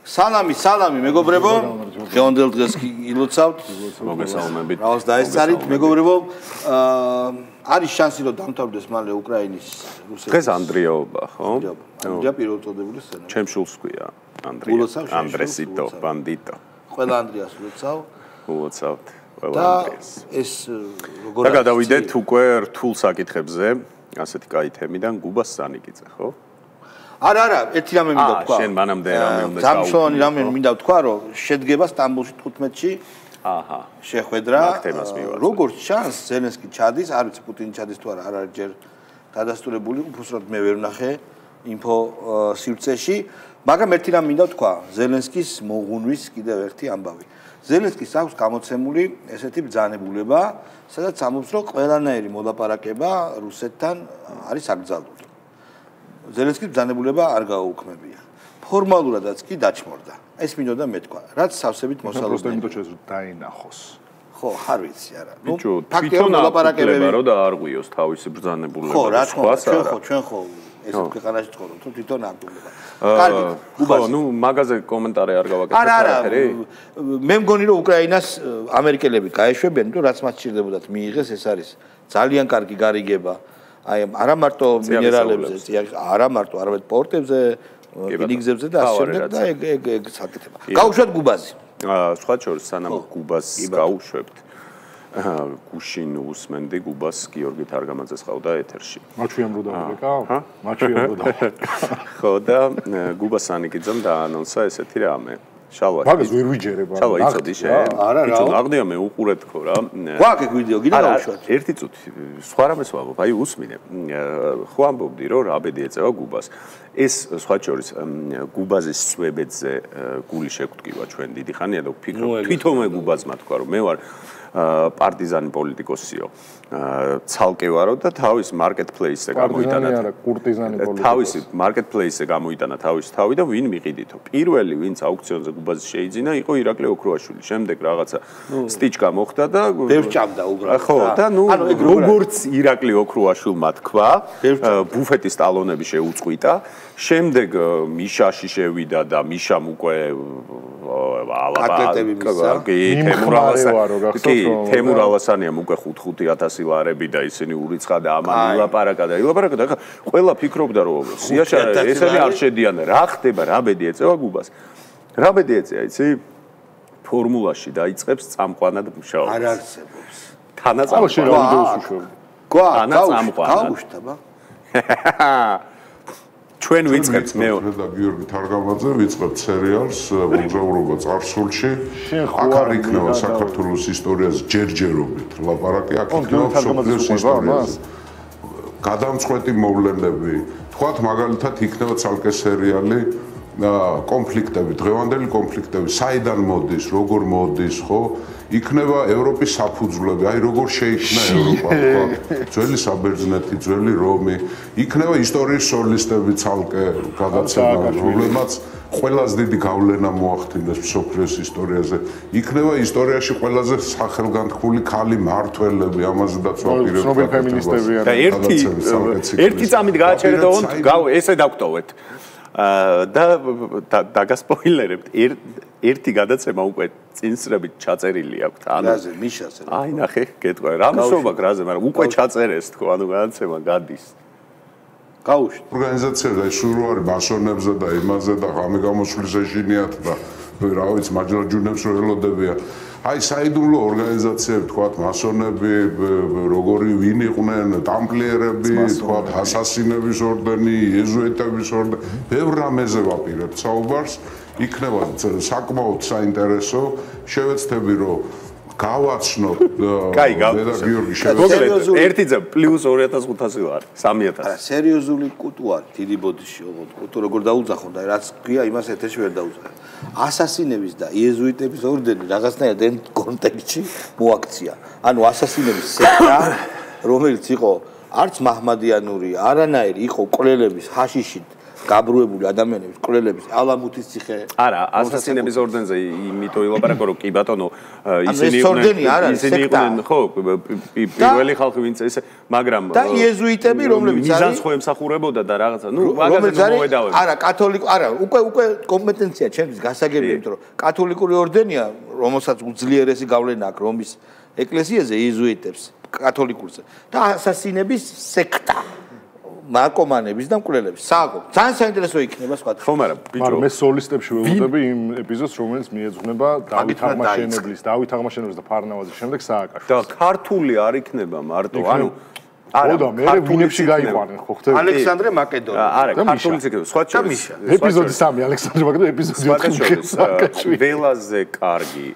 სალამი მეგობრებო დღევანდელ დღეს ილოცავთ მოგესალმებით რაოს დაესწარით მეგობრებო არის შანსი რომ დამთავრდეს მალე უკრაინის რუსეთის დღეს ანდრიაობა ხო ანდრია პირველწოდებული სცენა ჩემ შულს ქვია ანდრია ანდრესიტო ბანდიტო ყველა ანდრიას ულოცავთ ყველა ანდრიას ეს როგორ და გადავიდეთ უკვე რთულ საკითხებზე ასეთი კაი თემიდან გუბას სანიკიძე ხო არა ერთი რამე მინდა თქვა შენ მანამდე რამე უნდა სამშოვანი რამე მინდა თქვა რომ შედგება სტამბოლში 15-ში აჰა შეხვედრა როგორც ჩანს ზელენსკი ჩადის არ ვიცი პუტინი ჩადის თუ არა არ არის ჯერ დადასტურებული უბრალოდ მე ვერ ვნახე ინფო სივრცეში მაგრამ ერთი რამე მინდა თქვა ზელენსკის მოღუნვის კიდევ ერთი ამბავი ზელენსკის აქვს გამოცემული ესეთი ბრძანებულება სადაც ამბობს რომ ყველანაირი მოლაპარაკება რუსეთთან არის აკრძალული ზელენსკის ბრძანებულება არ გააუქმებია. ფორმალურადაც კი დაჩმორდა. ეს მინდოდა მეთქვა. რაც სავსებით მოსალოდნელი. просто იმიტომ შეეს რომ დაინახოს. ხო, არ ვიცი არა. ნუ ფაქტობრივად მოლაპარაკებები რომ დაარღვიოს თავისი ბრძანებულება. ხო, რა თქმა უნდა, ჩვენ ხო ეს ქვეყანაში ცხოვრობთ, თუ თვითონ აკეთებდა. კარგი, ხო, ნუ მაგაზე კომენტარი არ გავაკეთებ არაფერი. მე მგონი რომ უკრაინას ამერიკელები გაეშვებიან, თუ რაც მათ სჭირდებოდათ მიიღეს, ეს არის ძალიან კარგი გარიგება. აი არა მარტო მინერალებზე, არა მარტო არამედ პორტებზე, რიგზებზე და ასე შემდეგ და ეგ საკეთება. გაუშვათ გუბაზი. სხვა შორის სანამ გუბას გაუშვებთ. გუშინ უსმენდი გუბას გიორგი თარგამაძეს ყავდა ეთერში. მაჩვიამ რო დავეკავ? მაჩვიამ რო დავეკავ. ხო და გუბას სანიკიძემ დაანონსა ესეთი რამე. შალვა. მაგას ვერ ვიჯერებ. შალვა იცოდი შენ? არა რა. აღდია მე უყურეთ ხო რა. გვაქვს ვიდეო, კიდე დავუშვათ. ერთი წუთი სხვა რამეს ვამბობ, აი უსმინე. ხო ამბობდი რომ რა ბედი ეწევა გუბას. ეს სხვა შორის გუბაზის სვებედზე გული შეგტკივა ჩვენ დიდი ხანია და ვფიქრობ თვითონვე გუბაზმა თქვა რომ მე ვარ პარტიზანი პოლიტიკოსიო. ცალკე ვარო და თავის მარკეტპლეისზე გამოიტანა. არა, კურტიზანი პოლიტიკოსი. თავისი მარკეტპლეისზე გამოიტანა თავისი თავი და ვინ მიყიდითო. პირველი ვინც აუქციონზე გუბაზი შეიძინა იყო ირაკლი ოქრუაშვილი. შემდეგ რაღაცა სტიჩკა მოხდა და ბევრ ჭამდა უბრალოდ. ხო და ნუ როგორც ირაკლი ოქრუაშვილმა თქვა, ბუფეტის ტალონები შეუწყვიტა. შემდეგ მიშაში შევიდა და მიშამ უკვე თემურ ალასანიამ უკვე 5-5000 ლარები და ისინი ურიცხა და ამან ილაპარაკა და ეხლა ყველა ფიქრობდა რომ სიაში ესენი არ შედიან რა ხდება რა ბედი ეწევა გუბას რა ბედი ეწეა იცი ფორმულაში დაიწყებს წამყვანად მუშაობას არ არსებობს თანაწამყვანი გაუშვება ჩვენ ვიწყებთ მეორე და გიორგი თარგამაძე ვიწყებთ სერიალს მოგზაურობა წარსულში აქ არ იქნება საქართველოს ისტორიაზე ჯერჯერობით ლაპარაკი აქ იქნება საქართველოს ისტორიაზე გადამწყვეტი მოვლენები თქვათ მაგალითად იქნება ცალკე სერიალი კონფლიქტები დღევანდელი კონფლიქტები საიდან მოდის როგორ მოდის ხო იქნება ევროპის საფუძვლები, აი როგორ შეიქმნა ევროპა, ხო? ძველი საბერძნეთი, ძველი რომი, იქნება ისტორიის სოლისტები ცალკე გადაცემა, რომლებმაც ყველაზე დიდი გავლენა მოახდინეს მსოფლიოს ისტორიაზე. იქნება ისტორიაში ყველაზე სახელგანთქმული ქალი მმართველები, ამაზედაც ვაპირებთ. ცნობილი ფემინისტები და ერთი წამით გააჩერდაონ, ესე დავტოვეთ. და დაგასპოილერებთ ერთი გადაცემა უკვე წინსრებით ჩაწერილი აქვს ანუ მიშაზე აი ნახე გეტყვი რა მსობა გრაზე მაგრამ უკვე ჩაწერეს თქო ანუ გადაცემა გადის გაუშვით ორგანიზაცია და სულ არის მასონებზე და იმაზე და ღამე გამოსვლის ეჟინიათ და რა ვიცი მაჯლაჯუნებს რო ელოდებია აი საიდუმლო ორგანიზაციები თქვათ მასონები როგორი ვინ იყვნენ ტამპლიერები თქვათ ასასინების ორდენი იეზუიტების ორდენი ბევრ რამეზე ვაპირებთ საუბარს იქნება საკმაოდ საინტერესო შევეცდები რომ გავაცნოთ და გიორგი შევეცდებით ერთი ძა პლუს 2500 ლარი 3000 არა სერიოზული კუტუ არის დიდი ბოდიში კუტუ როგორ დაუძახონ და რაც ქვია იმას ეთერში ვერ დაუძახენ ასასინების და იეზუიტების ორდენი რაღაცნაირად ამ კონტექსტში მოაქცია ანუ ასასინების სექტა რომელიც იყო არც მაჰმადიანური არანაირი იყო კვლელების ჰაშიშით გაბრუებული ადამიანების კვლელების ალამუთის ციხე არა ასასინების ორდენზე იმიტომ ილაპარაკო რომ კი ბატონო ისინი იყვნენ ხო პირველი ხალხი ვინც ესე მაგრამ და იეზუიტები რომლებიც არის მიზანს ხო ემსახურებოდა და რაღაცა ნუ მაგაზე მოედავენ არა კათოლიკ არა უკვე კომპეტენცია ჩემთვის გასაგებია იმიტომ რომ კათოლიკური ორდენია რომელსაც უძლიერესი გავლენა აქვს რომის ეკლესიაზე იეზუიტებს კათოლიკურზე და ასასინების სექტა ნარკომანების და მკვლელების საერთოდ ძალიან საინტერესო იქნება სხვა ხო მაგრამ ბიჭო მე სოლისტებში ველოდები იმ ეპიზოდს რომელიც მიეძღვნება დავით აღმაშენებლის და ფარნავაზის შემდეგ სააკაშვილს და ქართული არ იქნება მარტო ანუ არა და მე ვინებში გაიყვანენ ხო ხდება ალექსანდრე მაკედონელი არა ქართულიც იქნება სხვა შორის ეპიზოდი 3 ალექსანდრე მაკედონელი ეპიზოდი 4 ველაზე კარგი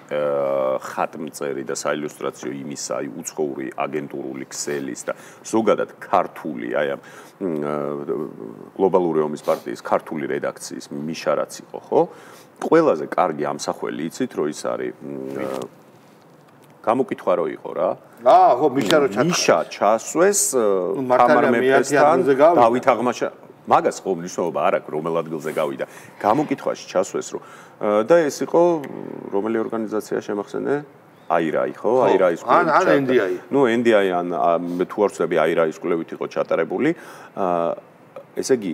ხატმწერი და საილუსტრაციო იმისა აი უცხოური აგენტურული ქსელის და ზოგადად ქართული აი ამ გლობალური ომის პარტიის ქართული რედაქციის მიშა რაც იყო ხო ყველაზე კარგი ამსახველი იცით რომ ის არის გამოკითხვა რო იყო რა ხო მიშა ჩასვეს თამარ მეფესთან დავით აღმაშენებელთან მაგას ხო მნიშვნელობა არ აქვს რომელ ადგილზე გავიდა გამოკითხვაში ჩასვეს რომ და ეს იყო რომელი ორგანიზაცია შემახსენე აირაი ხო აირაის NDI ნუ NDI მე თუ არ ვცდები აირაის კვლევით იყო ჩატარებული ესე იგი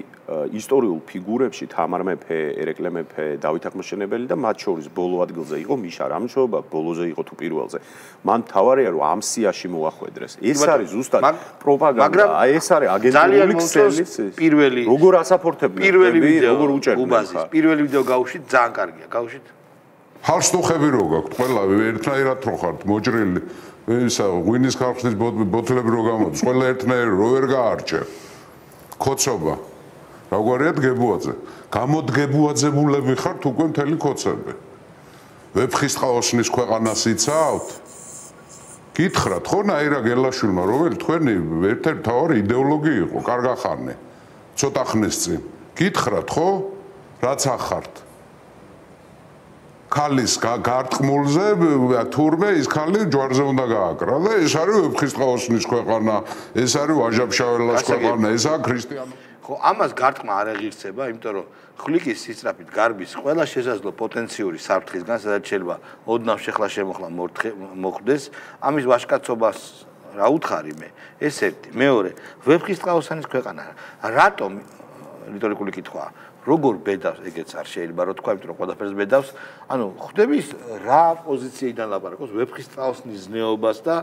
ისტორიულ ფიგურებში თამარ მეფე, ერეკლე მეფე, დავით აღმაშენებელი და მათ შორის ბოლო ადგილზე იყო მიშა რამჩოობა, ბოლოზე იყო თუ პირველზე. მან თავარია რომ ამ სიაში მოახვედრეს. ეს არის ზუსტად პროპაგანდა. აი ეს არის აგენტურული ქსელის პირველი როგორ ასაფორთებდნენ პირველი ვიდეო როგორ უჭერდნენ გუბაზის პირველი ვიდეო გავუშვით ძალიან კარგია გავუშვით ხალხსტუხები რო გაქვთ ყველა ერთნაირად რო ხართ მოჭრილი ისა ღვინის ხალხის ბოთლები რო გამოდის ყველა ერთნაირი რო ვერ გაარჩევ ქოცობა როგორია დგებუაძე გამოდგებუაძებულები ხართ უკვე მთელი ქოცები ვეფხისტყაოსნის ქვეყანას იცავთ გითხრათ ხო ნაირა გელაშვილმა რომელი თქვენი ერთ-ერთი თავი იდეოლოგი იყო კარგახანი ცოტა ხნის წინ გითხრათ ხო რაც ახართ ქალის გარტყმულზე თურმე ის ქალი ჯვარზე უნდა გააკრა და ეს არის ვეფხისტყაოსნის ქვეყანა ეს არის ვაჟა-ფშაველას ქვეყანა ესაა ქრისტიანობა ხო ამას გარტყმა არ აღირსება იმიტომ რომ ხვლიკის სისწრაფით გარბის ყველა შესაძლო პოტენციური საფრთხისგან სადაც შეიძლება ოდნავ შეხლა შემოხლა მოხდეს ამის ვაჟკაცობას რა უთხარი მე ეს ერთი მეორე ვეფხისტყაოსნის ქვეყანა რატომ რიტორიკული კითხვაა როგორ ბედავს ეგეც არ შეიძლება რომ თქვა იმიტომ რომ ყველაფერს ბედავს ანუ ხვდების რა პოზიციიდან ლაპარაკობს ვეფხისტყაოსნის ზნეობას და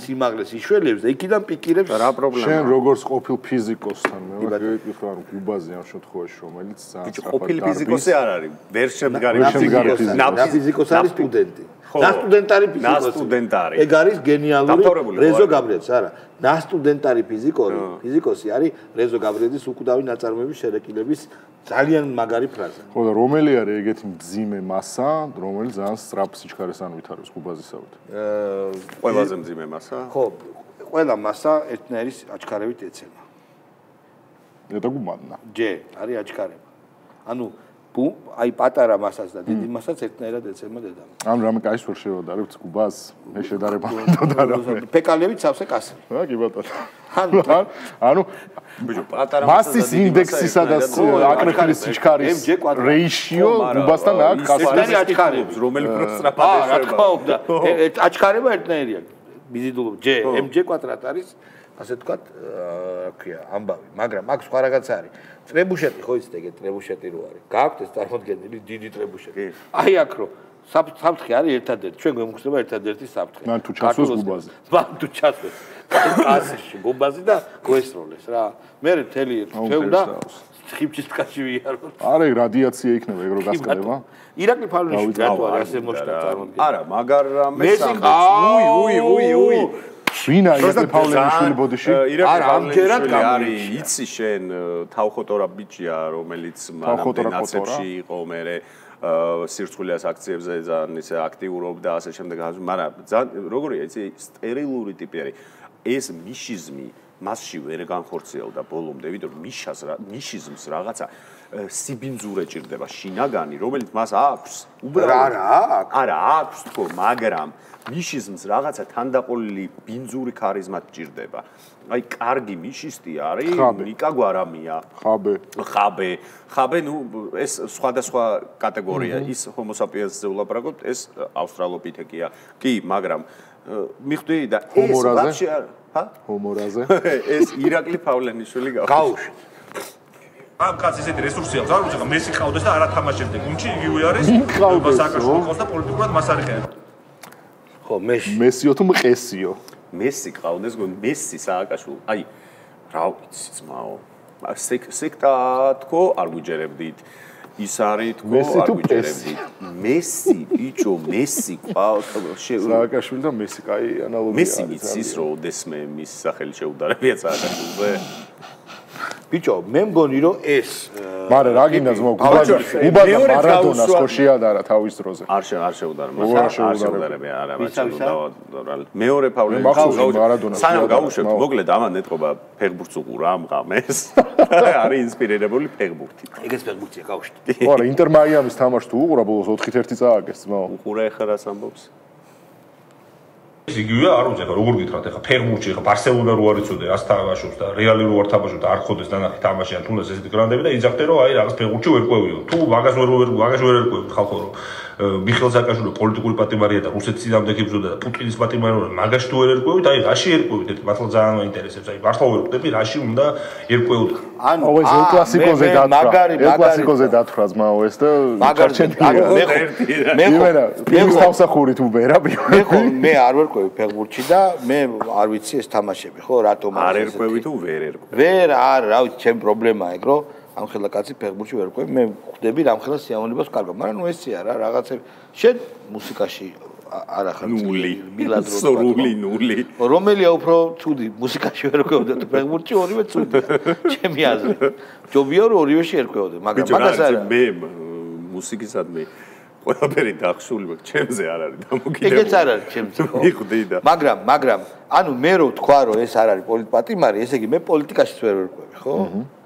სიმაღლეს იშველებს და იქიდან პიკირებს რა პრობლემაა შენ როგორც ყოფილ ფიზიკოსთან მე ვიკითხავ რომ გუბაზე ამ შემთხვევაში რომელიც ბიჭო ყოფილი ფიზიკოსი არ არის ვერ შემდგარი ფიზიკოსი არის სტუდენტი და სტუდენტარი ფიზიკოსი ეგ არის გენიალური რეზო გაბრიელის არა და სტუდენტარი ფიზიკოსი არის რეზო გაბრიელის უკვდავი ნაწარმოების შერეკილების ძალიან მაგარი ფრაზა. ხო და რომელი არის ეგეთი მძიმე მასა, რომელიც ძალიან სწრაფ სიჩქარეს ანვითარებს გუბაზისავით? ყველაზე მძიმე მასა? ხო, ყველა მასა ერთნაირი აჩქარებით ეცემა. და გუმადნა. ჯე, არის აჩქარება. ანუ აი პატარა მასას და დიდი მასას ერთნაირად ეცემა დედამ. ამ რამე კაის ვერ შევადარებთ გუბას, მე შედარება და რა. ფეკალებით სავსე კასრი. რა კი ბატონო. ანუ ბიჭო პატარა მასის ინდექსისა და აკრეფილის სიჩქარის რეიშიო გუბასთან აქვს კასრი აჩქარებს რომელი პროსტრაფად ეშვება. აჩქარება ერთნაირია. ბიზიდულობ ჯე mj კვადრატ არის ასე თქვა რა ქვია ამბავი მაგრამ აქ სხვა რაღაც არის ტრებუშეტი ხო იცით ეგეთ ტრებუშეტი რო არის გააქვთ ეს წარმოდგენილი დიდი ტრებუშეტი აი აქ რო საფრთხე არის ერთადერთი ჩვენ გვემუქცევა ერთადერთი საფრთხე მან თუ ჩასვეს გუბაზე მან თუ ჩასვეს ასში გუბაზე და გვესროლეს რა მე მთელი თეუ და ხიფჭის ტკაში ვიარო არა რადიაცია იქნება ეგ რო გასკდება ირაკლი ფარნიში რატო არის ასე მოშტა წარმოდგენილი არა მაგარ რამე უი ვინა ირაკლი პავლენიშვილი ბოდიში არა ამჯერად არის იცი შენ თავხოტორა ბიჭია რომელიც მანამდე ნაცებში იყო მე სირცხვილიას აქციებზე ძალიან ისე აქტიურობდა ასე შემდეგ მაგრამ როგორია იცი სტერილური ტიპი არის ეს მიშიზმი მასში ვერ განხორციელდა ბოლომდე, იმიტომ რომ ნიშიზმს რაღაცა სიბინძურე ჭირდება, შინაგანი, რომელიც მას აქვს. არა აქვს თქო, მაგრამ ნიშიზმს რაღაცა თანდაყოლილი ბინძური ქარიზმა ჭირდება. აი, კარგი ნიშისტი არის ნიკა გვარამია. ხაბე, ნუ ეს სხვადასხვა კატეგორია, ის ჰომო საპიენსზე ვლაპარაკობთ, ეს ავსტრალოპითეკია. კი, მაგრამ მიხვდი და ეს ვაფშე ჰომორაზე. ეს ირაკლი ფავლენიშვილი გავუშვი. ამ კაცს ესეთი რესურსი აქვს, არ უცხო მესი ყავდეს და არა თამაშებდი. გუნჩი იგივე არის, სააკაშვილო ყავს და პოლიტიკურად მას არ ეხება. ხო, მესიო თუ მყესიო? მესი ყავდეს, მესი სააკაშვილო. აი, რა ვიცი ძმაო. სექტა თქო არ გუჯერებდით. ის არის თქო არ გუჯერებდით. მესი, ბიჭო, მესი ყავს. სააკაშვილი და მესი, კაი ანალოგია. მესი მიცის რომ ოდესმე მის სახელი შეუდარებია სააკაშვილზე. ბიჭო, მე მგონი რომ ეს მარა რა გინდა ძმო, უბადა მარადონას ხო შეადარა თავის დროზე. არ შეუდარა, არ შეუდარებია, არა, მაგრამ მეორე ფავლენიშვილი სანამ გავუშვებთ, მოკლედ ამან ეტყობა ფეხბურთს უყურა ამ ღამეს. არის ინსპირირებული ფეხბურთით. ეგეც ფეხბურთია, გავუშვით. ხო, არა, ინტერ მაიამის თამაშს თუ უყურა ბოლოს 4-1 წააგეს ძმო. უყურა ეხლა რას ამბობს? ეს იგივე არ უძახა, როგორ გითხრათ, ეხლა ფეხბურთში ეხლა ბარსელონა რო არ იცოდე, ას თამაშობს და რეალი რო არ თამაშობს და არ ხოდეს დანახი თამაში ან თუნდაც ესეთი გრანდები და იძახდე რომ აი რაღაც ფეხბურთში ვერ ყვევიო. თუ მაგას ვერ ყვევი ხალხო რომ მიხეილ სააკაშვილი პოლიტიკური პატიმარია და რუსეთის წინააღმდეგ იბრძოდა და პუტინის პატიმარია, მაგაში თუ ვერ ერკვევით, აი რაში ერკვევით, მართლა ძალიან მაინტერესებს, აი მართლა ვერ ყვები, რაში უნდა ერკვევოთ. ანუ ეს ელ კლასიკოზე დათვრა ძმაო ეს და მე თავსახურით უბერა მე არ ვერ ყვევი ფეხბურთში და მე არ ვიცი ეს თამაშები, ხო, რატომ არ ერკვევი თუ ვერ ერკვევი. რა ვიცი, ჩემ პრობლემაა ეგ, რომ ამხელა კაცი ფეხბურთში ვერ ყვევი, მე ხვდები რამხელა სიამოვნებას კარგად, მაგრამ ნუ ესეა რა, რაღაცები. შენ მუსიკაში არ ახარ სრული ნული. რომელია უფრო ცუდი, მუსიკაში ვერ ყვევდე თუ ფეხბურთში, ორივე ცუდია. ჩემი აზრით. ჯობია რომ ორივეში ერკვევდე, მაგრამ მაგას არა. მე მუსიკისადმი ყველაფერი დახშული მაქვს, ჩემზე არ არის დამოკიდებული. ეგეც არ არის ჩემზე, ხო? მიხვდი და. მაგრამ ანუ მე რო თქვა რომ ეს არ არის პოლიტპატიმარი, ესე იგი მე პოლიტიკაშიც ვერ ვერკვევი, ხო?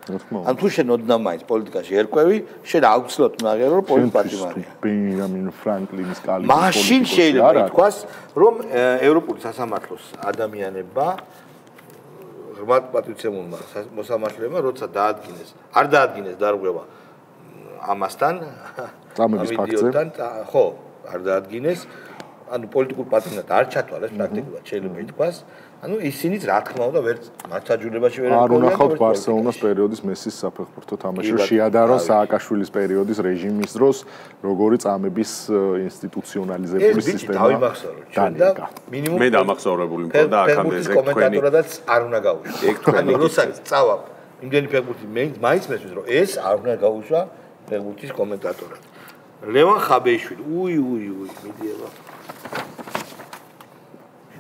ან თუ შენ ოდნავ მაინც პოლიტიკაში ერკვევი, შენ აუცილებლად უნდა აღიარო რომ პოლიტპატიმარია. ბენიამინ ფრანკლინის კალიბრი მაშინ შეიძლება ითქვას, რომ ევროპული სასამართლოს ადამიანებმა ღრმად პატრიოტიზმულმა მოსამართლეებმა როცა არ დაადგინეს დარღვევა ამასთან წამების ფაქტზე ხო არ დაადგინეს ანუ პოლიტიკურ პატრიოტად არ ჩათვალეს პრაქტიკულად შეიძლება ითქვას ანუ ისინიც რა თქმა უნდა ვერც მართაჯულებაში ვერ არ უნახავთ ბარსელონას პერიოდის მესის საფეხბურთო თამაში შეადარო სააკაშვილის პერიოდის რეჟიმის დროს როგორი წამების ინსტიტუციონალიზებული სისტემა დაინგა მინიმუმ მე დამახსოვრებული მქონდა აქამდე ეს კომენტატორადაც არ უნდა გაუშვი ეგ თქვენი როცა წავა იმდენი ფეხბურთი მაინც მესმის რომ ეს არ უნდა გაუშვა ფეხბურთის კომენტატორად ლევან ხაბეიშვილი უი მიდიება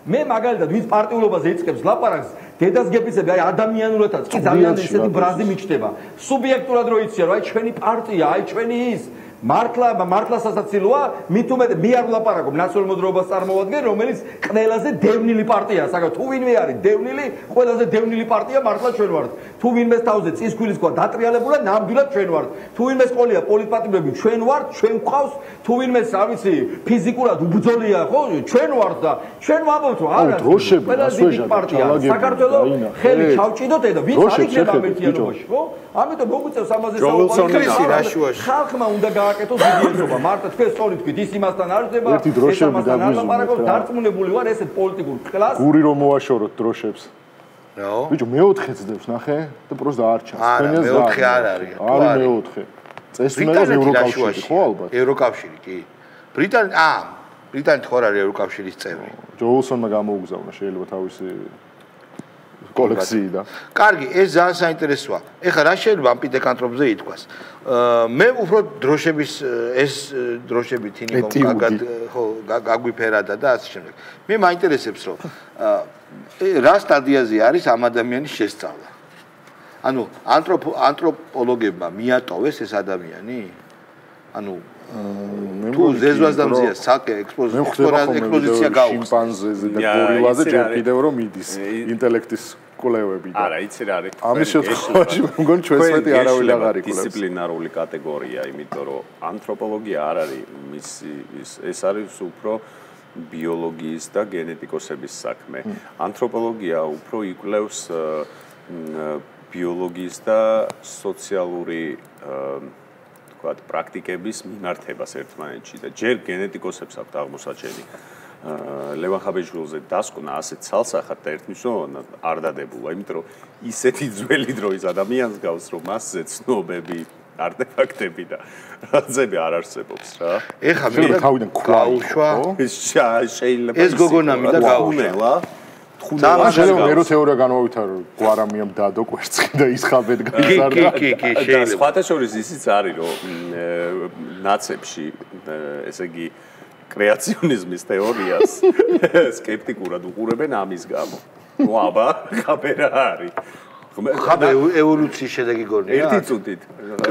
მე მაგალითად ვინც პარტიულობაზე იწყებს ლაპარაკს დედას გეპიცები აი ადამიანურადაც კი ძალიან ისეთი ბრაზი მიჩნდება სუბიექტურად რო იციან რომ აი ჩვენი პარტია აი ჩვენი ის მართლა სასაცილოა მით უმეტ მე არ ვლაპარაკობ ნაციონალურ მოძრაობას წარმოვადგენ რომელიც ყველაზე დევნილი პარტია საკუთარ თუ ვინმე არის დევნილი ყველაზე დევნილი პარტია მართლა ჩვენ ვართ თუ ვინმეს თავზე წისქვილის ყვა დატრიალებულა ნამდვილად ჩვენ ვართ თუ ვინმეს ყოლია პოლიტპატიმრები ჩვენ ვართ ჩვენ გვყავს თუ ვინმეს არ ვიცი ფიზიკურად უბრძოლია ხო ჩვენ ვართ და ჩვენ ვამბობთ რომ არა ყველაზე დიდი პარტია საქართველოს ხელი ჩავჭიდოთ და ვინც არ იქნება ამერთიანობაში ხო ამიტომ მოგვიწევს ამაზე საუბარი ხალხმა უნდა გააკეთოს ვიდეოება მარტო თქვენ სწორით თქვით ის იმასთან არ ძება ერთი დროშები დაგვიზრდეთ დარწმუნებული ვარ ესეთ პოლიტიკურ კლასს გური რომ მოაშოროთ დროშებს რა ბიჭო მეოთხე ძდებს ნახე და პროს დაარჩა არა მეოთხე არ არის არის მეოთხე წესრიგად ევროკავშირი ხო ალბათ ევროკავშირი კი ბრიტანეთი ხო არის ევროკავშირის წევრი ჯოულსონმა გამოუგზავნა შეიძლება თავისი კოლექციიდან. კარგი, ეს ძალიან საინტერესოა. ეხლა რა შეიძლება ამ პიდეკანტროპზე ითქვას? მე უფრო დროშების ეს დროშები თინიკომ ხო გაგვიფერადა და ასე შემდეგ. მე მაინტერესებს რომ რა სტადიაზე არის ამ ადამიანის შესწავლა. ანუ ანთროპოლოგებმა მიატოვეს ეს ადამიანი? ანუ თუ ზეზვასდამზია საკე ექსპოზიცია გაუხსნა შიმპანზეზე და გორილაზე ჯერ კიდევ რომ მიდის ინტელექტის კვლევები. არა, იცი რა არის. ამის შემთხვევაში მგონი ჩვენს მეტი არავინ აღარ იკვლევს. დისციპლინარული კატეგორია, იმიტომ რომ ანთროპოლოგია არ არის ეს არის უფრო ბიოლოგიის და გენეტიკოსების საქმე. ანთროპოლოგია უფრო იკვლევს ბიოლოგიის და სოციალური თქვათ პრაქტიკების მიმართებას ერთმანეთში და ჯერ გენეტიკოსებს აქვთ აღმოსაჩენი ლევან ხაბეჟგულზე დასკვნა ასეთ ცალსახად და ერთმნიშვნელოვნად არ დადებულა, იმიტომ რომ ისეთი ძველი დროის ადამიანს გავს, რომ მასზე ცნობები, არტეფაქტები და რაღაცები არ არსებობს რა. ეხლა მე თავიდან გაუშვა. ეს შეიძლება ეს გოგონამი და გაუშვა. შეიძლება მერო თეორია განვავითარო, გვარამიამ დადო კვერცხი და ის ხაბედ გაიზარდა. კი, და სხვათა შორის ისიც არის, რომ ნაცებში, ესე იგი კრეაციონიზმის თეორიას სკეპტიკურად უყურებენ ამის გამო. ნუ აბა, ხაბე რა არის? ხაბე ევოლუციის შედეგი გონია. ერთი წუთით.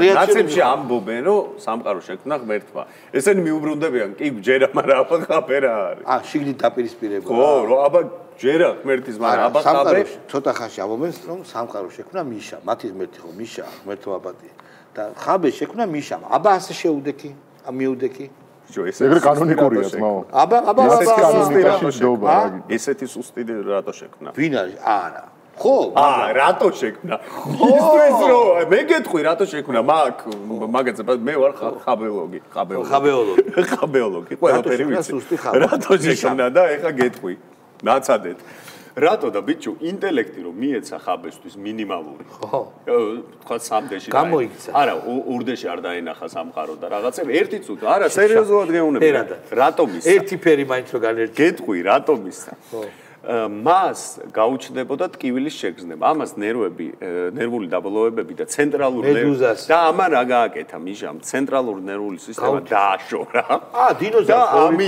ნაცებში ამბობენ, რომ სამყარო შექმნა ღმერთმა. ესენი მიუბრუნდებიან, კი, ჯერა, მაგრამ აბა ხაბე რა არის? შიგნით დაპირისპირება. ხო, რომ აბა ჯერა ღმერთის, მაგრამ აბა ხაბე ცოტა ხანში ამბობენ, რომ სამყარო შექმნა მიშა. მათი ღმერთი ხო მიშა, ღმერთმა აბატია. და ხაბე შექმნა მიშა. აბა ასე შეუდექი, მიუდექი. ეგრე კანონიკურია ძმაო. აბა ესეთი სუსტი რატო შექმნა? ვინ არის? არა. ხო, რატო შექმნა? ის რომ მე გეტყვი რატო შექმნა? მაგაც მე ვარ ხაბეოლოგი. ყველაფერი ვიცი. რატო შექმნა და ეხა გეტყვი. ნაცადეთ. რატო და ბიჭო, ინტელექტი რომ მიეცა ხაბესთვის მინიმალური. ხო. თქვა სამდეში. გამოიქცა. არა, ურდეში არ დაენახა სამყარო და რაღაცები ერთი წუთი. არა, სერიოზულად გეუბნები. რატომ ის? ერთი ფერი მაინც რო განერჩი. გეტყვი, რატომ ის? ხო. მას გაუჩნდებოდა ტკივილის შეგრძნება. ამას ნერვული დაბოლოებები და ცენტრალური მედუზას და ამან რა გააკეთა მიშამ? ცენტრალური ნერვული სისტემა დააშორა. დინოზავრი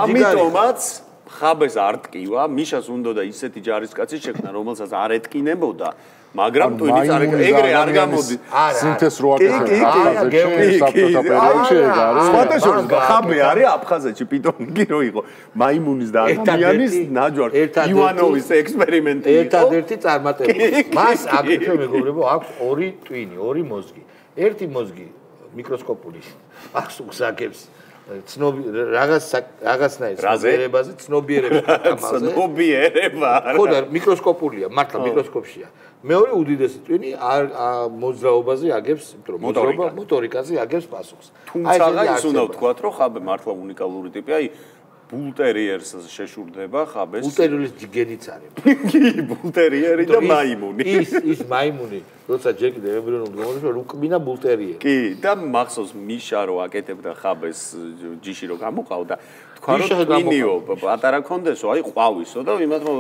ამიტომაც ხაბეს არ ტკივა, მიშას უნდოდა ისეთი ჯარისკაცი შექმნა, რომელსაც არ ეტკინებოდა, მაგრამ ტვინიც ეგრე არ გამოდი. სინთეზ რო აკეთებს, სხვათა შორის ხაბე არის აფხაზეთში პიტონი რო იყო. მაიმუნის და ადამიანის ნაჯვარ ივანოვის ექსპერიმენტი იყო. ერთადერთი წარმატებული. მას აგრეთვე მეგობრებო აქვს ორი ტვინი, ორი მოზგი. ერთი მოზგი მიკროსკოპული აქვს უსაკებს რაღაცნაირ ცნობიერებაზე, ცნობიერება. ხო და მიკროსკოპულია, მართლა მიკროსკოპშია. მეორე უდიდესი ტვინი მოძრაობაზე აგებს, მოტორიკაზე აგებს პასუხს. თუმცა ის უნდა ვთქვათ, რომ ხაბე მართლა უნიკალური ტიპია, აი ბულტერიერს შეშურდება ხაბეს. ბულტერიერის გენიც არის. კი, ბულტერიერი და მაიმუნი. ის მაიმუნი, როცა ჯერ კიდე ემბრიონული გამოდიოდა, რუკმინა ბულტერიერი. კი, და მახსოვს მიშა რო აკეთებდა ხაბეს ჯიში რო გამოყავდა. თქვა რომ ტვინიო, პატარა კონდესო, აი ყვავისო და იმათ რომ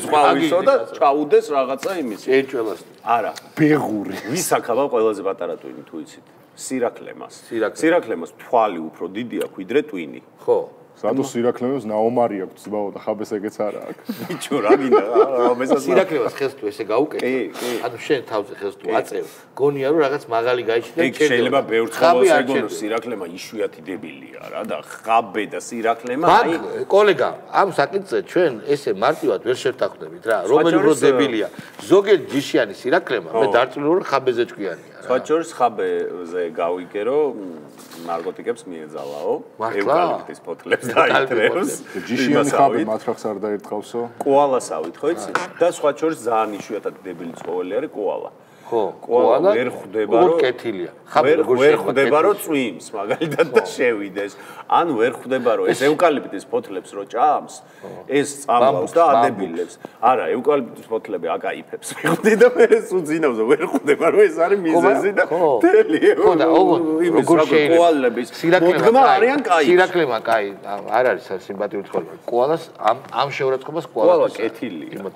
ყვავისო და ჩაუდეს რაღაცა იმის. ერჭველას. არა, ბეღური. ვის აქავა ყველაზე პატარა ტვინი თუ იცით? სირაკლემას. სირაკლემას თვალი უფრო დიდი აქვს ვიდრე ტვინი. ხო. სათუ სირაკლემას ნაომარი აქვს ძმაო და ხაბეს ეგეც არა აქვს. ბიჭო, რა გინდა? ამასაც სირაკლემას ხელს თუ ესე გაუკეთე. ანუ შენ თავზე ხელს თუ აწევ. გონია რომ რაღაც მაღალი გაიჩნდა ჩემს. ეგ შეიძლება ბევრ ცხოველს ეგონოს სირაკლემა იშვიათი დებილია რა და ხაბე და სირაკლემა აი კოლეგა, ამ საკითხზე ჩვენ ესე მარტივად ვერ შევთანხმდებით რა. რომელი უფრო დებილია? ზოგიერთ ჯიშიანი სირაკლემა მე დარწმუნებული რომ ხაბეზე ჭკვიანია. სხვაჭორს ხაბეზე გავიგე რომ ნარკოტიკებს მიეძალაო, ევკალიპტის ფოთლებს დაიტრევს. ჯიშიანი ხაბე მათრახს არ დაერტყავსო. კოალასავით, ხო იცი? და სხვაჭორს ძალიან იშვიათად დებილი ცხოველი არის კოალა. ხო, კოალა ვერ ხვდება რომ კეთილია. ვერ ხვდება რომ წვიმს, მაგალითად და შევიდეს. ან ვერ ხვდება რომ ეს ევკალიპტის ფოთლებს რო ჭამს, ეს წამლავს და ადებილებს. არა, ევკალიპტის ფოთლები აკაიფებს. მიხვდი და მე სუძინავზე ვერ ხვდება რომ ეს არის მიზეზი და თელი. ხო და როგორ შეიძლება კოალების მოდგმა არიან კაი. სირაკლემა კაი, არ არის სიმპათიური ცხოველი. კოალას ამ შეურაცხყოფას კოალა კეთილია.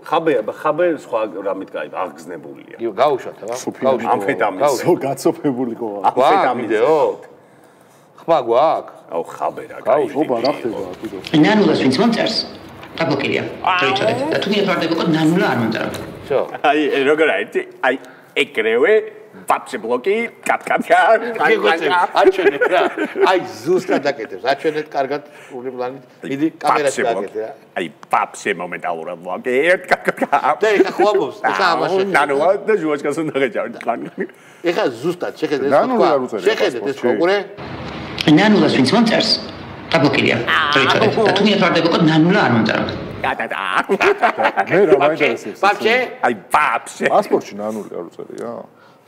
ხაბე სხვა რამით კაი, აღგზნებული. გაუშვათ აბა ამფეტამინს გაცოფებული კოალა ამფეტამინზეო ხმა გვაქვს აუ ხაბე რა გაუშობა რა ხდება თვითონ ნანულას ვინც მომწერს დაბლოკილია დროიჩად და თუ მიეთვარდებოდა ნანულა არ მომწერა აი როგორ არის აი ეგრევე Вообще блоки, кат-кат. აჩვენეთ რა. აი ზუსტად აკეთებს. აჩვენეთ კარგად უღი პლანით. მიდი კამერაში გააკეთე რა. აი вообще მომენტალურად блоки. და ეხა ხო ამბობს, ეხა ამაში. ნანულა და ჟუაჩკას უნდა გაჭავთ ხან. ეხა ზუსტად შეხედეთ ეს თქვა. შეხედეთ ეს კონკურე. ნანულას ვინც მომწერს, დაბლოკილია. დროიცოდეთ. და თუ მიათვარდებოდეთ ნანულა არ მომწეროთ. მე რა მაინტერესებს? ბაბჩე? აი вообще. პასპორტში ნანული არ უწერია?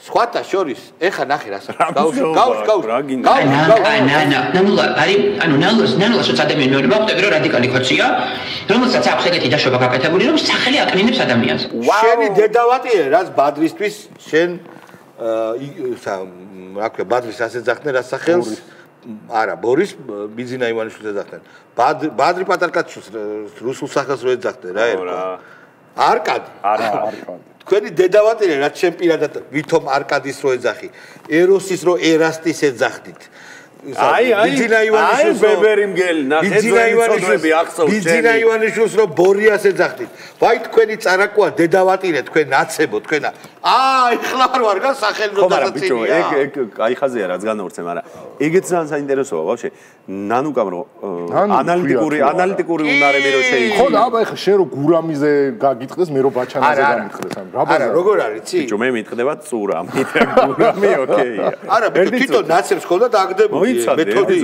სხვათა შორის, ეხა ნახე რა გაუშვ. ნანულა, ანუ ნანულასაც ადამიანი მეორე მოხდები, რომ რადიკალი ხოცია, რომელსაც აქვს ეგეთი დაშობა გაკეთებული, რომ სახელი აკნინებს ადამიანს. შენი დედავატია, რაც ბადრისთვის შენ რა ქვია, ბადრის ასე ძახდნენ რა სახელს? არა, ბორის ბიძინა ივანიშვილს ეძახდნენ. ბადრი პატარკაცს რუსულ სახელს რო ეძახდნენ რა ერქვა. არკადი. თქვენი დედავატირე რაც შენ პირადად ვითომ არკადის რო ეძახი, ეროსის რო ერასტის ეძახდით. ბიძინა ივანიშვილს ბებერი მგელი ნახე ბიძინა ივანიშვილს რო ბორიას ეძახდით. ვაი თქვენი წარაკოა დედავატირე თქვენ ნაცებო თქვენ ეხლა ვარ გასახელი რო დაწინია. ეგ აი ხაზია რაც განავრცე, მაგრამ ეგეც ძალიან საინტერესოა ვაფშე. ნანუკამ რო ანალიტიკური უნარები რო შეიქმნა. ხო და აბა ეხლა შენ რო გურამიზე გაგიტყდეს, მე რო ბაჩანაზე გამიტყდეს, ანუ რა არა როგორ არის ცი? ბიჭო მე მიტყდება წურა, მითხრა გურამი ოკეია. არა ბიჭო თვითონ ნაცებს ხოლმე დააგდებული მეთოდი.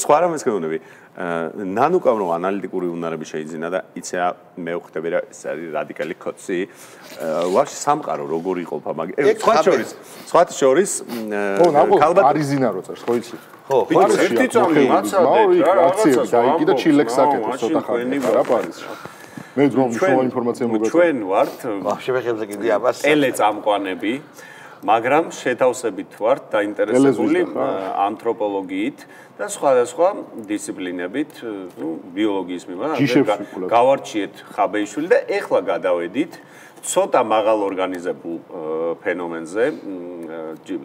სხვა რამეს გეუბნები. ნანუკამ რო ანალიტიკური უნარები შეიძინა და იცი მე ვხვდები რა ეს არის რადიკალი კოცი. ვაფშე სამყარო როგორ იყოფა მაგ სხვა შორის ქალბატონი არიზინა რო წერს ხო იცი? ხო, ერთი წამი მაცადეთ რა რაღაცა დაიკი და ჩილექს აკეთებს ცოტა ხანი რა პარიზში. მე ძმობ შოვა ინფორმაცია მოგაქვს. ჩვენ ვართ შევეხებზე კიდე აბას ტელეწამყვანები, მაგრამ შეთავსებით ვართ დაინტერესებული ანთროპოლოგიით და სხვადასხვა დისციპლინებით, ბიოლოგიის მიმართ გავარჩიეთ ხაბეიშვილი და ეხლა გადავედით ცოტა მაღალ ორგანიზებულ ფენომენზე,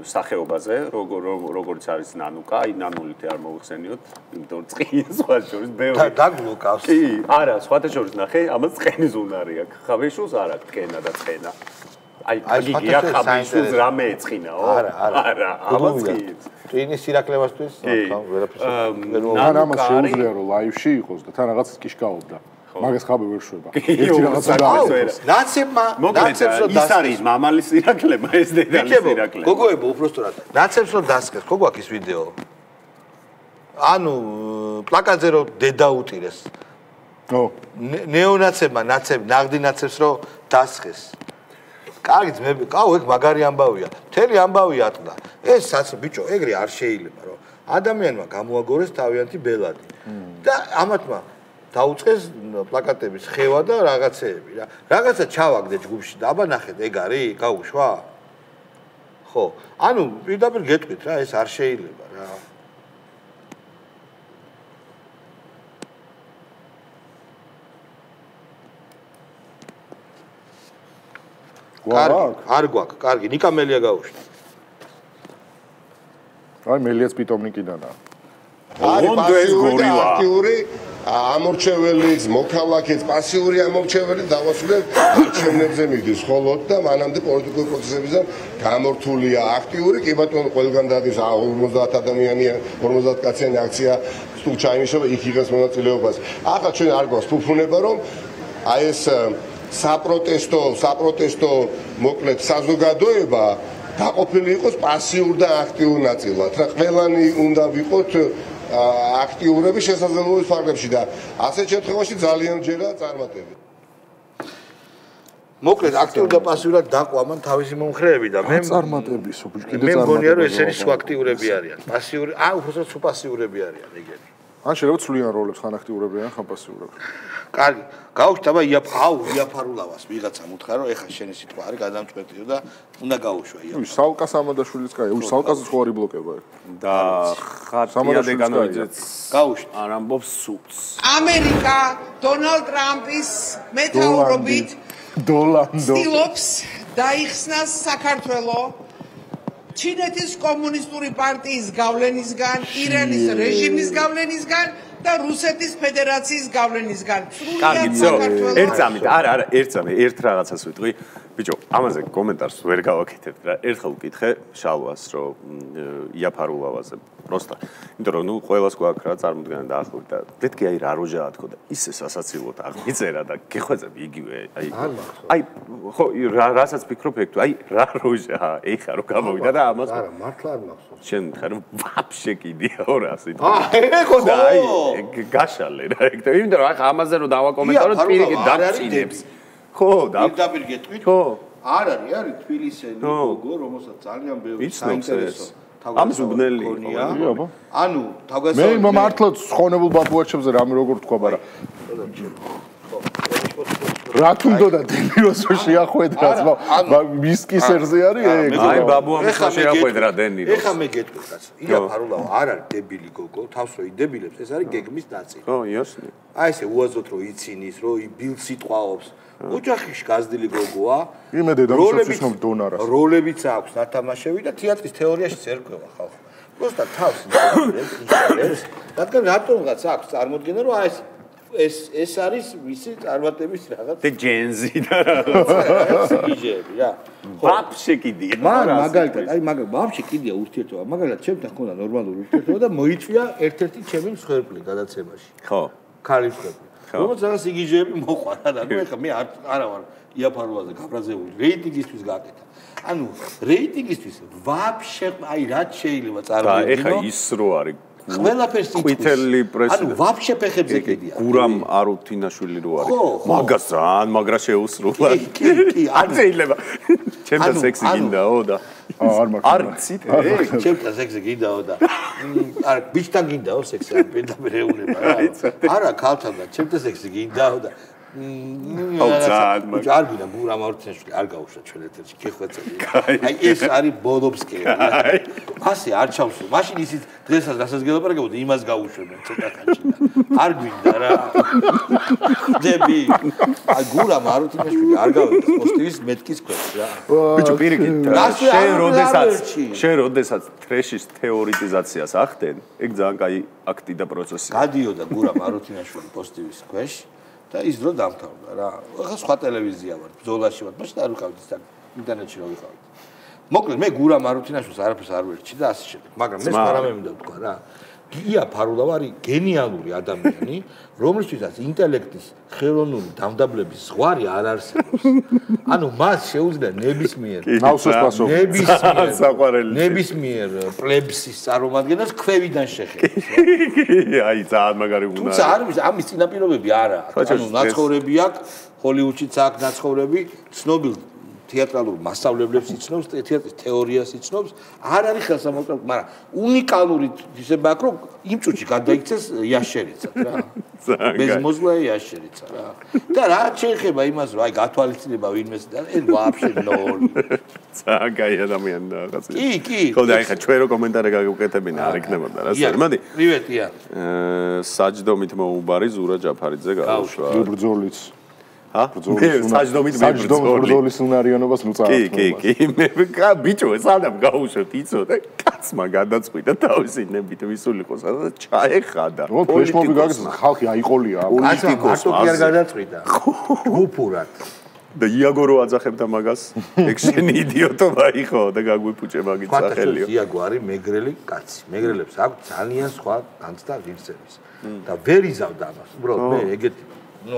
სახეობაზე, როგორც არის ნანუკა, აი ნანულით არ მოიხსენიოთ, იმიტომ რომ წყინა სხვა შორის ბევრი. დაგლოკავს. კი, არა, სხვათა შორის ნახე, ამას წყენის უნარი აქვს. ხაბეიშვილს არ აქვს ტკენა და წყენა. აი გიგია ხაბეიშვილს რამე ეწყინაო? არა, ამას კი. ტვინის სირაკლებასთვის ვერაფერს. არა, ამას შეუძლია რომ ლაივში იყოს და თან რაღაცას კიშკაობდა. მაგას ხაბე ვერ შვება. ერთი რაღაცა დააწყოს. ნაცებმა, ნაცებს რომ ის არის მამალის სირაკლება, ეს დედალის სირაკლება. გოგოებო, უბრალოდ ნაცებს რომ დასკეს, ხო გვაქვს ის ვიდეო? ანუ პლაკატზე რომ დედა უტირეს. ო, ნეონაცებმა ნაღდი ნაცებს რომ დასხეს. კარგი ძმები, ყავ ეგ მაგარი ამბავია. მთელი ამბავი ატყდა. ეს საცო ბიჭო, ეგრე არ შეიძლება რომ ადამიანმა გამოაგორეს თავიანთი ბელადი. და ამათმა დაუწყეს პლაკატების ხევა და რაღაცეები რა. რაღაცა ჩავაგდე ჯგუფში და აბა ნახეთ, ეგ არის, გაუშვა? ხო. ანუ პირდაპირ გეტყვით რა, ეს არ შეიძლება რა. არ გვაქვს, კარგი, ნიკა მელია გაუშვა. აი მელიაც პიტომნიკიდანაა. არის პასიური აქტიური ამორჩეველიც, მოქალაქეც, პასიური ამორჩეველი დავასრულებ არჩევნებზე მიდის ხოლოდ და მანამდე პოლიტიკური პროცესებიდან გამორთულია აქტიური, კი ბატონო ყველგან დადის 50 ადამიანიანი, 50 კაციანი აქცია თუ ჩაინიშნება იქ იღებს მონაწილეობას. ახლა ჩვენ არ გვაქვს ფუფუნება რომ აი ეს საპროტესტო მოკლედ საზოგადოება დაყოფილი იყოს პასიურ და აქტიურ ნაწილად. რა ყველანი უნდა ვიყოთ აქტიურები შესაძლებლობის ფარგლებში და ასეთ შემთხვევაში ძალიან ჯერა წარმატებით. მოკლედ აქტიურ და პასიურად დაყვამან თავისი მომხრეები და მე წარმატებისო კიდე მე მგონია რომ ესენი სულ აქტიურები არიან. პასიური, უბრალოდ სულ პასიურები არიან ეგენი. ან შეიძლება ცვლიან როლებს ხან აქტიურები ან ხან პასიურები. კარგი, გავუშვით აბა იაფარულავას ვიღაცამ უთხრა რომ ეხა შენი სიტყვა არის გადამწყვეტიო და უნდა გაუშვა იაფა. სალკა სამადაშვილიც კაი, სალკაზეც ხო არის ბლოკება. და ხატია დეგანოიძეც გაუშვით. არ ამბობს სულს. ამერიკა დონალდ ტრამპის მეთაურობით ცდილობს დაიხსნას საქართველოს ჩინეთის კომუნისტური პარტიის გავლენისგან, ირანის რეჟიმის გავლენისგან და რუსეთის ფედერაციის გავლენისგან. კარგი, ერთ წამით, არა, ერთ რაღაცას ვიტყვი. ბიჭო, ამაზე კომენტარს ვერ გავაკეთებ რა. ერთხელ ვკითხე შალვას, რომ იაფარულავაზე. Просто. იმიტომ რომ ნუ ყველას გვაქვს რა წარმოდგენა დაახლოებით და მეთქი აი რა როჟაა თქო და ისე სასაცილოდ აღიწერა და გეხვეწები იგივე აი ხო რასაც ფიქრობ ეგ თუ აი რა როჟაა ეხა რომ გამოვიდა და ამას არა მართლა არ მახსოვს შენ ხარ ვაფშე კიდია 200 ეხო და აი გაშალე რა ეგ და იმიტომ რომ ახლა ამაზე რომ დავაკომენტაროთ პირიქით დაწინებს ხო პირდაპირ გეტყვით ხო არ არის თბილისელი გოგო რომელსაც ძალიან ბევრი საინტერესო ამის უბნელი ანუ თავგასავალი მე მართლა ცხონებულ ბაბუაჩებზე რამე როგორ თქვა მაგრამ რა თუნდოდა დენიროსო შეახვედრა ვისკისერზე არის ეგ აი ბაბუამ შეახვედრა დენიროს ეხა მე გეტყვი კაცო იაფარულაო არ არის დებილი გოგო თავს რო იდებილებს ეს არის გეგმის ნაწილი ხო იოსნი აი ესე უაზროდ რო იცინის რო ბილ სიტყვაობს ოჯახში გაზდილი გოგოა იმედე დამსაცნობ დონარას როლებიც აქვს ნათამაშები და თეატრის თეორიაში ერკვევა ხალხი просто თავს ისწავლებს რადგან რატომღაც აქვს წარმოდგენა რომ აი ეს არის მისი წარმატების რაღაც და ჯენზი და რაღაც იჯები რა ვაფშე კიდია მაგალითად აი ვაფშე კიდია ურთიერთობა მაგალითად ჩემთან ხონდა ნორმალური ურთიერთობა და მოიწვია ერთ-ერთი ჩემი მსხვერპლი გადაცემაში ხო ქალის მსხვერპლი რომელიც რაღაც იგიჟეები მოყვარა და ნუ ეხლა მე არა ვარ იაფარულაზე გაბრაზებული რეიტინგისთვის გაკეთა ანუ რეიტინგისთვის ვაფშე აი რაც შეიძლება წარმოვიდგინო და ეხლა ის რო არის ყველაფერს ყვითელი პრესი ანუ ვაფშე ფეხებზე კიდია გურამ არუთინაშვილი რო არის მაგას ძალიან მაგრა შეუსრულა კი არ შეიძლება ჩემთან სექსი გინდაო და არ მაქვს არ ცით ეგ ჩემთან სექსი გინდაო და არ ბიჭთან გინდაო სექსი არ პირდაპირ ეუნება რა არა ქალთან და ჩემთან სექსი გინდაო და არ გინდა გურამ არუთინაშვილი არ გაუშვა ჩვენ ეთერში გეხვეწები აი ეს არის ბოლობსკი ასე არ ჩავსო მაშინ ისიც დღესაც რასაც გელაპარაკებოდი იმას გაუშვებენ ცოტა ხანში არ გვინდა რა დები აი გურამ არუთინაშვილი არ გავიდა პოსტივის მეთქის ქვეშ რა ბიჭო პირიქით შენ როდესაც ტრეშის თეორიტიზაციას ახდენ ეგ ძალიან კაი აქტი და პროცესია გადიოდა გურამ არუთინაშვილი პოსტივის ქვეშ და ის დრო დამთავრდა რა. ახლა სხვა ტელევიზია ვარ, ბრძოლაში ვარ, მაშინ არ ვიყავდი ინტერნეტში რა ვიყავდი. მოკლედ მე გურამ არუთინაშვილს არაფერს არ ვერჩი და ასე შემდეგ. მაგრამ მე სპარამე მინდა ვთქვა რა. იაფარულა არის გენიალური ადამიანი, რომლისთვისაც ინტელექტის ხელოვნური დამდაბლების ზღვარი არ არსებობს. ანუ მას შეუძლია ნებისმიერ პლებსის წარმომადგენელს ქვევიდან შეხედოს. აი ძალიან მაგარი უნდა. თუმცა ამის წინაპირობები არა აქვს. ანუ ნაცხოვრები აქვს, ჰოლივუდშიც აქვს ნაცხოვრები, ცნობილ თეატრალურ მასწავლებლებს იცნობს, თეატრის თეორიას იცნობს, არ არის ხელსამოკლებული, მაგრამ უნიკალური ისება აქვს, რომ იმ წუთში გადაიქცეს იაშერიცად რა. მეზმოზლა იაშერიცა რა. და რა შეიძლება იმას, რომ აი გათვალისწინება ვინმეს და ეს ვაფშე ნოლი. ძალიან კაი ადამიანი და რაღაცა. კი. ხო და ეხლა ჩვენ რო კომენტარი გავუკეთებინა არ იქნებოდა რა. მოდი. პრივეტია. საჯდომით მოუბარი ზურა ჯაფარიძე გაუშვა. ბრძოლიც საჯდომით ბრძოლის უნარიანობას ნუ წაართვა. კი, მე ბიჭო, სანამ გავუშვებთ იცოდე, კაცმა გადაწყვიტა თავისი ნებით ვისულიყო, სადაც ჩაეხადა. ფლეშმობი გაგზავნა, ხალხი აიყოლია. პოლიტიკოსი არ გადაწყვიტა. გუფურად. და იაგო რო აძახებდა მაგას, ეგ შენი იდიოტობა იყო და გაგვიფუჭე მაგით სახელიო. იაგო არის მეგრელი კაცი. მეგრელებს აქვს ძალიან სხვა განცდა ღირსების. და ვერ იზავდა ამას. უბრალოდ მე ეგეთი ნუ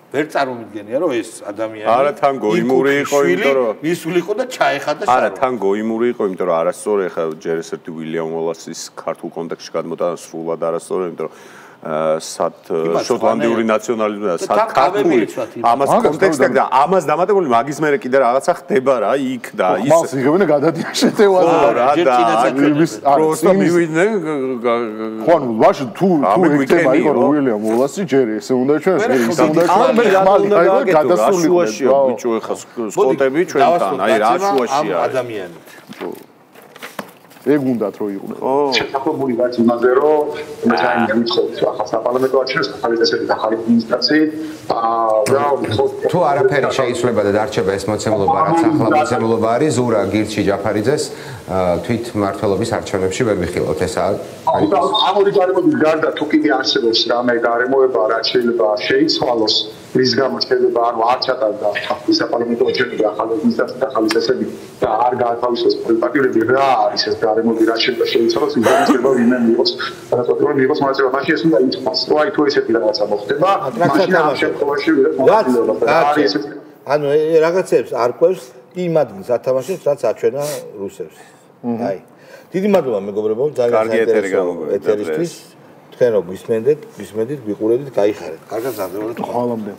ვერ წარმოვიდგენია რომ ეს ადამიანი არა თან გოიმური იყო იმიტომ რომ მისულიყო და ჩაეხადა შარვა არა თან გოიმური იყო იმიტომ რომ არასწორი ხა ჯერ ეს ერთი უილიამ ვოლასის ქართულ კონტექსტში გადმოტანა სრულად არასწორი იმიტომ რომ შოტლანდიური ნაციონალიზმი და ქართული ამას კონტექსტი და ამას დამატებული მაგის მერე კიდე რაღაცა ხდება რა იქ და ის მას იღებენ გადადიან შეტევაზე რა და პროსტო მივიდნენ ხო ანუ ვაში თუ ეგრევა იყო უილიამ ვოლასი ჯერ ესე უნდა ჩვენ ეს უნდა ჩვენ გადასულიყო ბიჭო ეხა სკოტები ჩვენთან აი რა შუაშია ადამიანი ეგ უნდათ რომ იყვნენ. ხო. შეფასებული ვართ იმაზე, რომ მე ძალიან მიხოთ ახლა საპარლამენტო არჩევნებს ხალხის ახალი ადმინისტრაციით. თუ არაფერი შეიძლება და დარჩება ეს მოცემულობა, რაც ახლა მოცემულობა არის ზურა გირჩი ჯაფარიძეს თვით მმართველობის არჩევნებში ვერ ვიხილავთ ესა. ამორი გარემოების გარდა თუ კიდე არსებობს რამე გარემოება რაც შეიძლება შეიცვალოს რის გამო შეიძლება ანუ არ ჩატარდა საპარლამენტო არჩევნები ახალი ადმინისტრაციის ახალი წესები და არ გაათავისუფლოს პარტიულები რა არის ეს გარემოები რაც შეიძლება შეიცვალოს ის შეიძლება ვინმე მიიღოს რატომ მიიღოს მონაწილეობა მაშინ ეს უნდა ითქვას რომ აი თუ ესეთი რაღაცა მოხდება მაშინ ამ შემთხვევაში არის ანუ რაღაცებს არ ყვევს იმ ადგილს ათამაშებს რაც აჩვენა რუსებს აი დიდი მადლობა მეგობრებო ძალიან საინტერესო ეთერისთვის თქვენ რო გვისმენდით გვიყურებდით გაიხარეთ კარგად გაგზავნოთ ხვალამდე